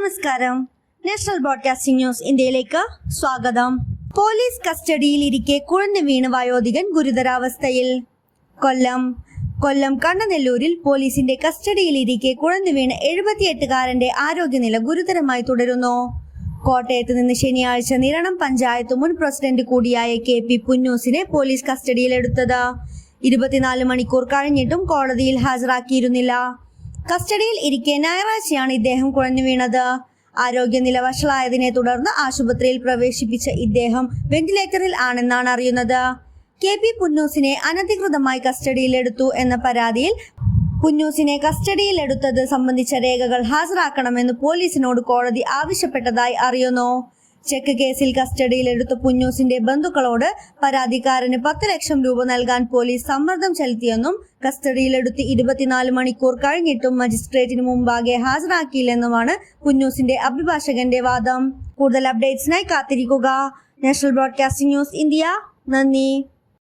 നമസ്കാരം. National broadcasting news ഇന്ത്യയിലേക്ക് സ്വാഗതം. പോലീസ് കസ്റ്റഡിയിലിരിക്കെ കുഴഞ്ഞു വീണ് വയോധികൻ ഗുരുതരാവസ്ഥയിൽ. കൊല്ലം കണ്ണനെല്ലൂരിൽ പോലീസിന്റെ കസ്റ്റഡിയിലിരിക്കെ കുഴഞ്ഞു വീണ് 78-കാരന്റെ ആരോഗ്യനില ഗുരുതരമായി തുടരുന്നു. കോട്ടയത്ത് നിന്ന് ശനിയാഴ്ച നിരണം പഞ്ചായത്ത് മുൻ പ്രസിഡന്റ് കൂടിയായ KP പുന്നൂസിനെ പോലീസ് കസ്റ്റഡിയിലെടുത്തത് 24 മണിക്കൂർ കഴിഞ്ഞിട്ടും കോടതിയിൽ ഹാജരാക്കിയിരുന്നില്ല. കസ്റ്റഡിയിൽ ഇരിക്കെ ഞായറാഴ്ചയാണ് ഇദ്ദേഹം കുഴഞ്ഞു വീണത്. ആരോഗ്യനില വഷളായതിനെ തുടർന്ന് ആശുപത്രിയിൽ പ്രവേശിപ്പിച്ച ഇദ്ദേഹം വെന്റിലേറ്ററിൽ ആണെന്നാണ് അറിയുന്നത്. KP പുന്നൂസിനെ അനധികൃതമായി കസ്റ്റഡിയിലെടുത്തു എന്ന പരാതിയിൽ പുന്നൂസിനെ കസ്റ്റഡിയിലെടുത്തത് സംബന്ധിച്ച രേഖകൾ ഹാജരാക്കണമെന്ന് പോലീസിനോട് കോടതി ആവശ്യപ്പെട്ടതായി അറിയുന്നു. ചെക്ക് കേസിൽ കസ്റ്റഡിയിലെടുത്ത പുന്നൂസിന്റെ ബന്ധുക്കളോട് പരാതിക്കാരന് 10 ലക്ഷം രൂപ നൽകാൻ പോലീസ് സമ്മർദ്ദം ചെലുത്തിയെന്നും കസ്റ്റഡിയിലെടുത്ത് 24 മണിക്കൂർ കഴിഞ്ഞിട്ടും മജിസ്ട്രേറ്റിന് മുമ്പാകെ ഹാജരാക്കിയില്ലെന്നുമാണ് പുന്നൂസിന്റെ അഭിഭാഷകന്റെ വാദം. കൂടുതൽ അപ്ഡേറ്റ്സിനായി കാത്തിരിക്കുക. National broadcasting news India. നന്ദി.